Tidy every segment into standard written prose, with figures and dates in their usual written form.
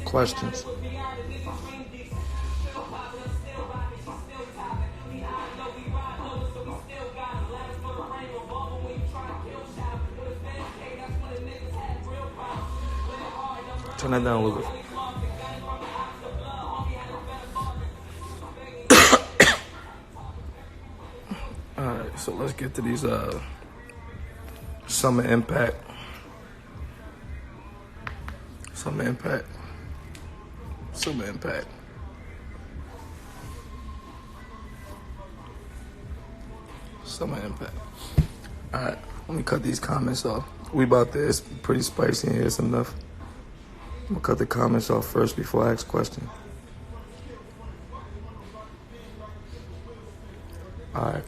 Questions? Turn that down a little bit. Alright, so let's get to these summer impact. Summer impact. Summer impact. Summer impact. Alright, let me cut these comments off. We about this. Pretty spicy in here, it's enough. I'm gonna cut the comments off first before I ask questions. Alright.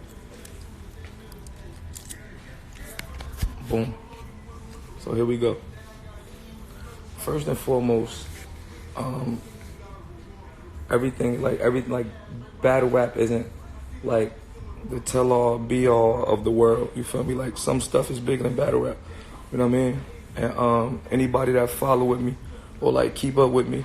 Boom. So here we go. First and foremost, everything like battle rap isn't like the tell-all, be-all of the world. You feel me? Like some stuff is bigger than battle rap. You know what I mean? And anybody that follow with me or like keep up with me,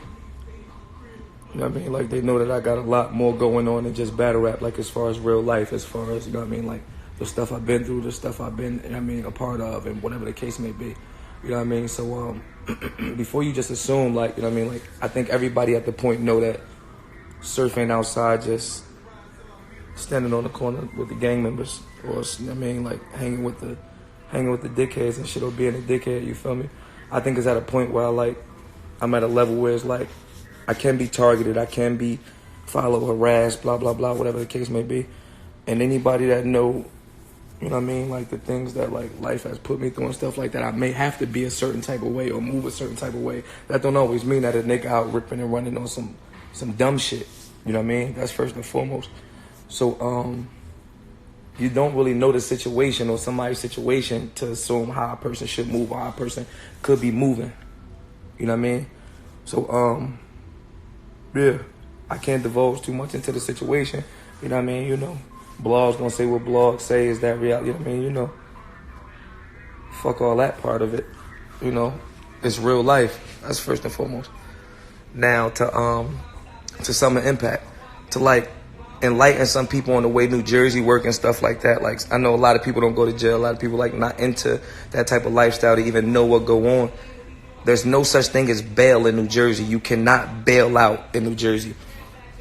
you know what I mean? Like they know that I got a lot more going on than just battle rap. Like as far as real life, as far as, you know what I mean? Like the stuff I've been through, the stuff I've been, you know what I mean, a part of, and whatever the case may be. You know what I mean? So before you just assume, like, you know what I mean? Like I think everybody at the point know that Surf ain't outside just standing on the corner with the gang members, or, you know what I mean, like hanging with the dickheads and shit, or being a dickhead. You feel me? I think it's at a point where I'm at a level where it's like I can be targeted, I can be followed, harassed, blah blah blah, whatever the case may be. And anybody that know, you know what I mean, like the things that like life has put me through and stuff like that, I may have to be a certain type of way or move a certain type of way. That don't always mean that a nigga out ripping and running on some dumb shit. You know what I mean? That's first and foremost. So you don't really know the situation or somebody's situation to assume how a person should move or how a person could be moving. You know what I mean? So yeah, I can't divulge too much into the situation. You know what I mean? You know, blogs gonna say what blogs say. Is that reality? You know what I mean? You know, fuck all that part of it. You know, it's real life. That's first and foremost. Now to Summer Impact, to like enlighten some people on the way New Jersey work and stuff like that. Like I know a lot of people don't go to jail. A lot of people like not into that type of lifestyle to even know what go on. There's no such thing as bail in New Jersey. You cannot bail out in New Jersey.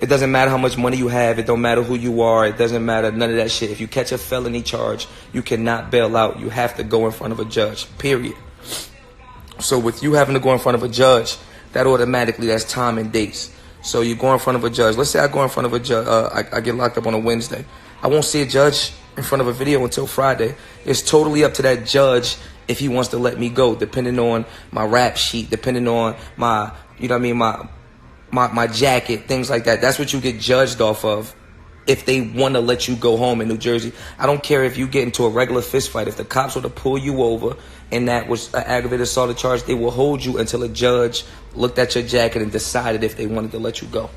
It doesn't matter how much money you have. It don't matter who you are. It doesn't matter none of that shit. If you catch a felony charge, you cannot bail out. You have to go in front of a judge, period. So with you having to go in front of a judge, that automatically, that's time and dates. So you go in front of a judge. Let's say I go in front of a judge. I get locked up on a Wednesday. I won't see a judge in front of a video until Friday. It's totally up to that judge if he wants to let me go, depending on my rap sheet, depending on my, you know what I mean, my jacket, things like that. That's what you get judged off of if they want to let you go home in New Jersey. I don't care if you get into a regular fist fight. If the cops were to pull you over and that was an aggravated assault charge, they will hold you until a judge looked at your jacket and decided if they wanted to let you go.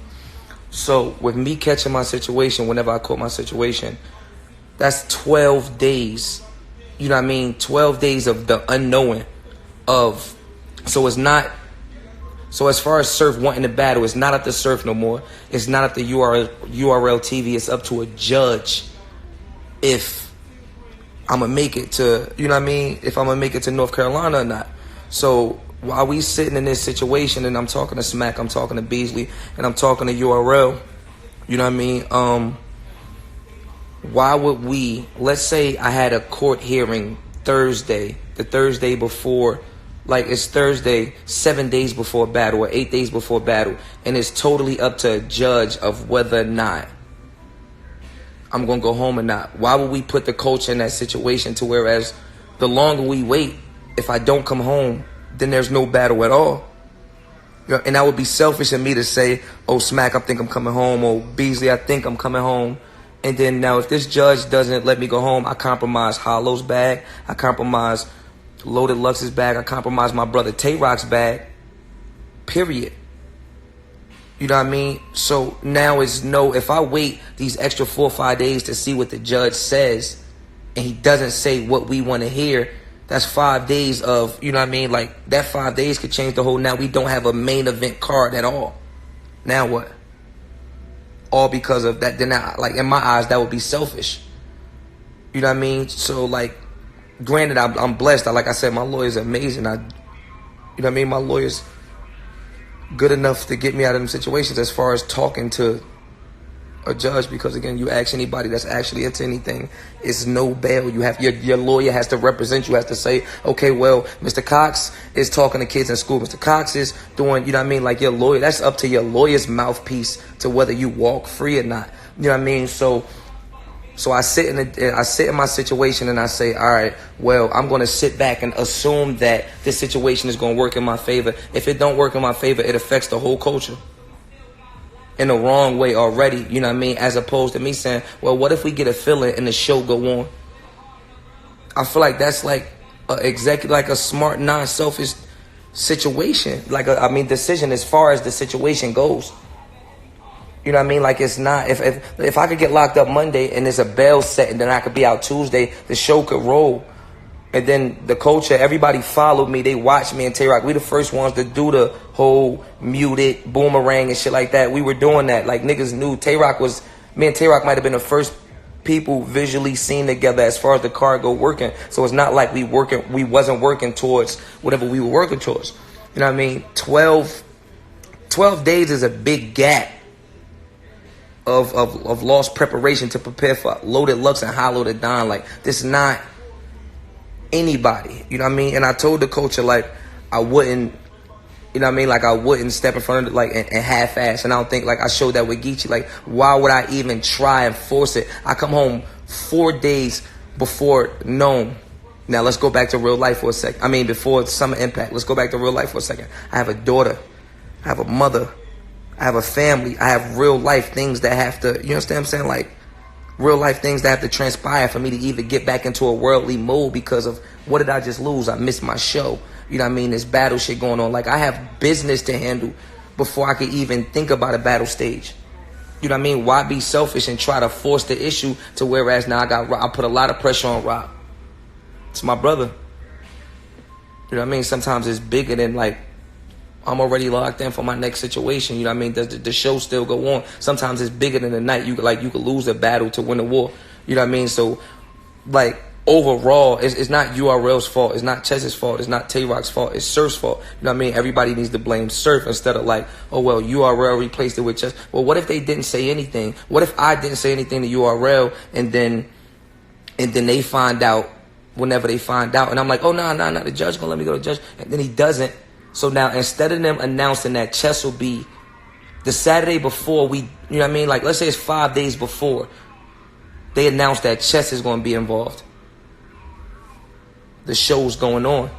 So with me catching my situation, whenever I caught my situation, that's 12 days. You know what I mean? 12 days of the unknowing of, so it's not, so as far as Surf wanting to battle, it's not up to Surf no more. It's not up to URL TV. It's up to a judge if I'm going to make it to, you know what I mean? If I'm going to make it to North Carolina or not. So while we sitting in this situation and I'm talking to Smack, I'm talking to Beasley, and I'm talking to URL, you know what I mean? Why would we, let's say I had a court hearing Thursday, the Thursday before, like it's Thursday, 7 days before battle or 8 days before battle, and it's totally up to a judge of whether or not I'm going to go home or not. Why would we put the culture in that situation to whereas the longer we wait, if I don't come home, then there's no battle at all? You know, and that would be selfish of me to say, oh, Smack, I think I'm coming home, or Beasley, I think I'm coming home. And then now if this judge doesn't let me go home, I compromise Hollow's bag, I compromise Loaded Lux's bag, I compromise my brother Tay-Rock's bag, period. You know what I mean? So now it's no, if I wait these extra 4 or 5 days to see what the judge says, and he doesn't say what we want to hear, That's 5 days of, you know what I mean? Like, that 5 days could change the whole. Now we don't have a main event card at all. Now what? All because of that. Then, like, in my eyes, that would be selfish. You know what I mean? So, like, granted, I'm blessed. Like I said, my lawyer's amazing. You know what I mean? My lawyer's good enough to get me out of them situations as far as talking to a judge, because again, you ask anybody that's actually into anything, it's no bail. You have your lawyer has to represent you, has to say, okay, well, Mr. Cox is talking to kids in school, Mr. Cox is doing, you know what I mean, like your lawyer, that's up to your lawyer's mouthpiece to whether you walk free or not. You know what I mean? So I sit in my situation and I say, all right, well, I'm going to sit back and assume that this situation is going to work in my favor. If it don't work in my favor, it affects the whole culture in the wrong way already, you know what I mean? As opposed to me saying, well, what if we get a feeling and the show go on? I feel like that's like a smart, non-selfish situation. Decision as far as the situation goes. You know what I mean? Like, it's not, if I could get locked up Monday and there's a bail set and then I could be out Tuesday, the show could roll. And then the culture, everybody followed me. They watched me and Tay-Rock. We the first ones to do the whole muted boomerang and shit like that. We were doing that. Like, niggas knew me and Tay-Rock might have been the first people visually seen together as far as the cargo working. So it's not like we wasn't working towards whatever we were working towards. You know what I mean? 12 days is a big gap of lost preparation to prepare for Loaded Lux and Hollow to Don. Like, this is not anybody, you know what I mean? And I told the culture, like, I wouldn't, you know what I mean? Like, I wouldn't step in front of it, like, and half-ass. And I don't think, like, I showed that with Geechee. Like, why would I even try and force it? I come home 4 days before Nome. Now, let's go back to real life for a second. I mean, before Summer Impact. Let's go back to real life for a second. I have a daughter. I have a mother. I have a family. I have real life things that have to, you understand what I'm saying? Like, real life things that have to transpire for me to even get back into a worldly mode because of what did I just lose? I missed my show. You know what I mean? This battle shit going on. Like, I have business to handle before I could even think about a battle stage. You know what I mean? Why be selfish and try to force the issue to whereas now I put a lot of pressure on Rob. It's my brother. You know what I mean? Sometimes it's bigger than, like, I'm already locked in for my next situation. You know what I mean? Does the show still go on? Sometimes it's bigger than the night. You could lose a battle to win a war. You know what I mean? So, like, overall, it's not URL's fault. It's not Chess's fault. It's not Tay-Rock's fault. It's Surf's fault. You know what I mean? Everybody needs to blame Surf instead of like, oh, well, URL replaced it with Chess. Well, what if they didn't say anything? What if I didn't say anything to URL and then they find out whenever they find out? And I'm like, oh, nah, the judge gonna let me go to the judge. And then he doesn't. So now, instead of them announcing that Chess will be the Saturday before you know what I mean? Like, let's say it's 5 days before, they announced that Chess is going to be involved. The show's going on.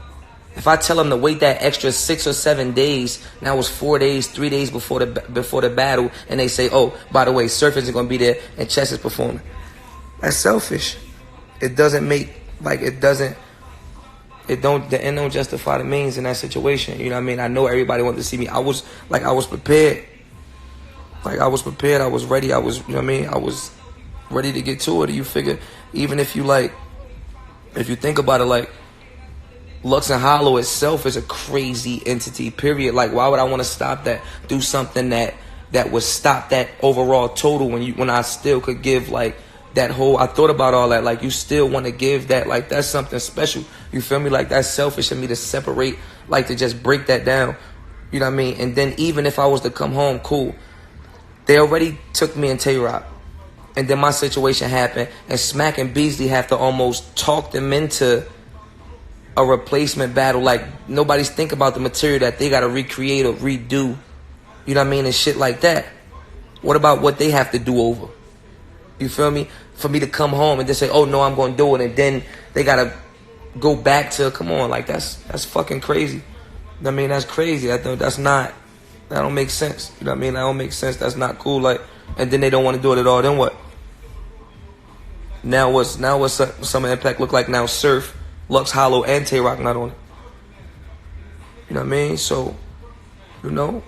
If I tell them to wait that extra 6 or 7 days, now it's 4 days, 3 days before the battle, and they say, oh, by the way, Surf isn't going to be there and Chess is performing. That's selfish. It doesn't make, like, the end don't justify the means in that situation. You know what I mean? I know everybody wanted to see me. I was prepared. Like, I was prepared. I was ready. You know what I mean? I was ready to get to it. You figure, even if you think about it, like, Lux and Hollow itself is a crazy entity, period. Like, why would I want to stop that? Do something that would stop that overall total when I still could give, like, that whole, I thought about all that, like, you still want to give that, like, that's something special. You feel me? Like, that's selfish of me to separate, like, to just break that down. You know what I mean? And then even if I was to come home, cool. They already took me and Tay-Rock. And then my situation happened, and Smack and Beasley have to almost talk them into a replacement battle. Like, nobody's think about the material that they got to recreate or redo. You know what I mean? And shit like that. What about what they have to do over? You feel me? For me to come home and just say, oh, no, I'm going to do it. And then they got to go back to, come on, like, that's fucking crazy. I mean, that's crazy. That don't make sense. You know what I mean? That don't make sense. That's not cool. Like, and then they don't want to do it at all. Then what? Now what's Summer Impact look like now? Surf, Lux, Hollow, and Tay-Rock not on it. You know what I mean? So, you know,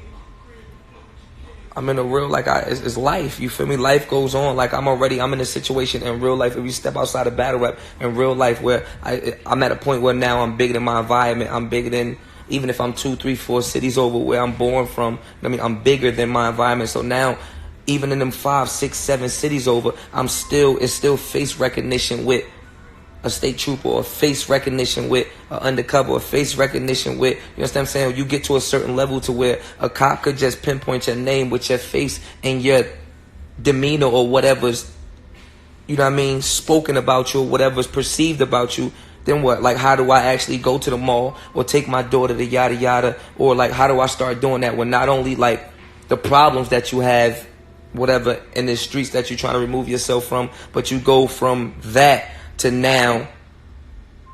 I'm in a real, like, it's life, you feel me? Life goes on. Like, I'm in a situation in real life. If you step outside of battle rap in real life, where I'm at a point where now I'm bigger than my environment. I'm bigger than, even if I'm 2, 3, 4 cities over where I'm born from. I mean, I'm bigger than my environment. So now, even in them 5, 6, 7 cities over, it's still face recognition with a state trooper, or face recognition with an undercover, or face recognition with, you understand what I'm saying? You get to a certain level to where a cop could just pinpoint your name with your face and your demeanor, or whatever's, you know what I mean, spoken about you, or whatever's perceived about you. Then what? Like, how do I actually go to the mall or take my daughter to yada yada? Or like, how do I start doing that when not only like the problems that you have, whatever, in the streets that you're trying to remove yourself from, but you go from that to now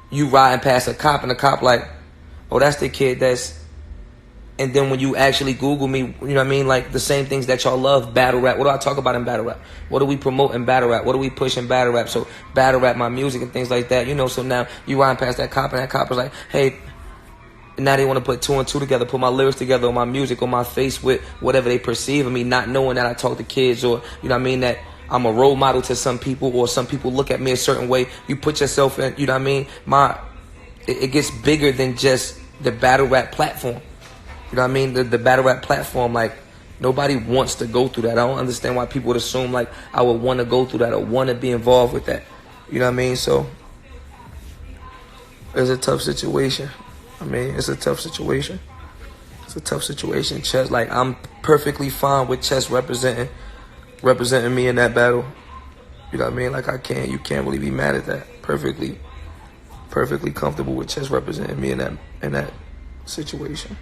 you riding past a cop and the cop like, oh, that's the kid that's, and then when you actually Google me, you know what I mean, like the same things that y'all love, battle rap. What do I talk about in battle rap? What do we promote in battle rap? What do we push in battle rap? So battle rap, my music and things like that, you know. So now you riding past that cop and that cop is like, hey, now they want to put 2 and 2 together, put my lyrics together, or my music, or my face with whatever they perceive of me, not knowing that I talk to kids, or, you know what I mean, that I'm a role model to some people, or some people look at me a certain way. You put yourself in, you know what I mean? It gets bigger than just the battle rap platform. You know what I mean? The battle rap platform, like, nobody wants to go through that. I don't understand why people would assume, like, I would want to go through that or want to be involved with that. You know what I mean? So, it's a tough situation. I mean, it's a tough situation. It's a tough situation. Chess, like, I'm perfectly fine with Chess representing me in that battle. You know what I mean? Like, you can't really be mad at that. Perfectly comfortable with Chess representing me in that situation.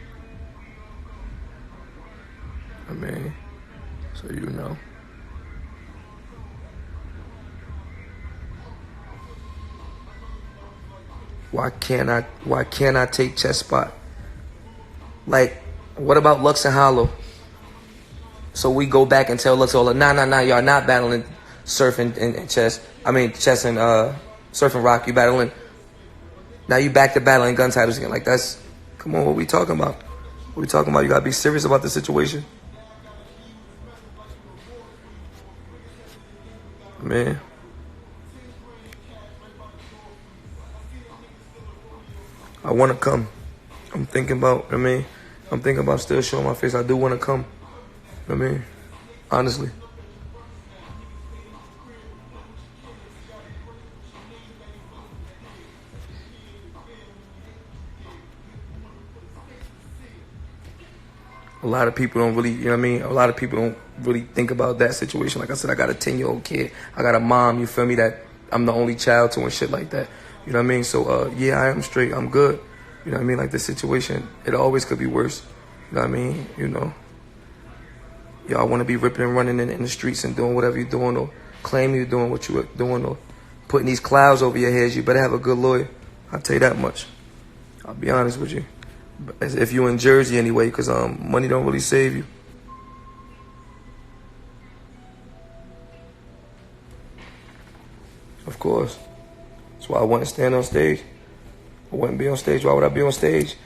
I mean, so you know. Why can't I take Chess spot? Like, what about Lux and Hollow? So we go back and tell Lux, nah, y'all not battling Surf and Chess. I mean, Chess and Surf and Rock, you battling. Now you back to battling gun titles again. Like, that's, come on, what we talking about? What we talking about? You gotta be serious about the situation. Man. I want to come. I'm thinking about still showing my face. I do want to come. I mean, honestly. A lot of people don't really, you know what I mean? A lot of people don't really think about that situation. Like I said, I got a 10-year-old kid. I got a mom, you feel me, that I'm the only child to and shit like that. You know what I mean? So, yeah, I am straight. I'm good. You know what I mean? Like, the situation, it always could be worse. You know what I mean? You know, y'all want to be ripping and running in the streets and doing whatever you're doing, or claiming you're doing what you're doing, or putting these clouds over your heads. You better have a good lawyer. I'll tell you that much. I'll be honest with you. As if you're in Jersey anyway, because money don't really save you. Of course. That's why I wouldn't stand on stage. I wouldn't be on stage. Why would I be on stage?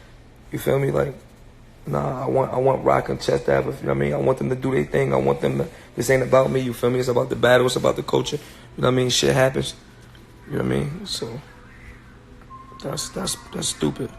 You feel me? Like, nah, I want Rock and Chess to have, you know what I mean? I want them to do their thing. I want them to, this ain't about me, you feel me? It's about the battle. It's about the culture. You know what I mean? Shit happens. You know what I mean? So, that's stupid.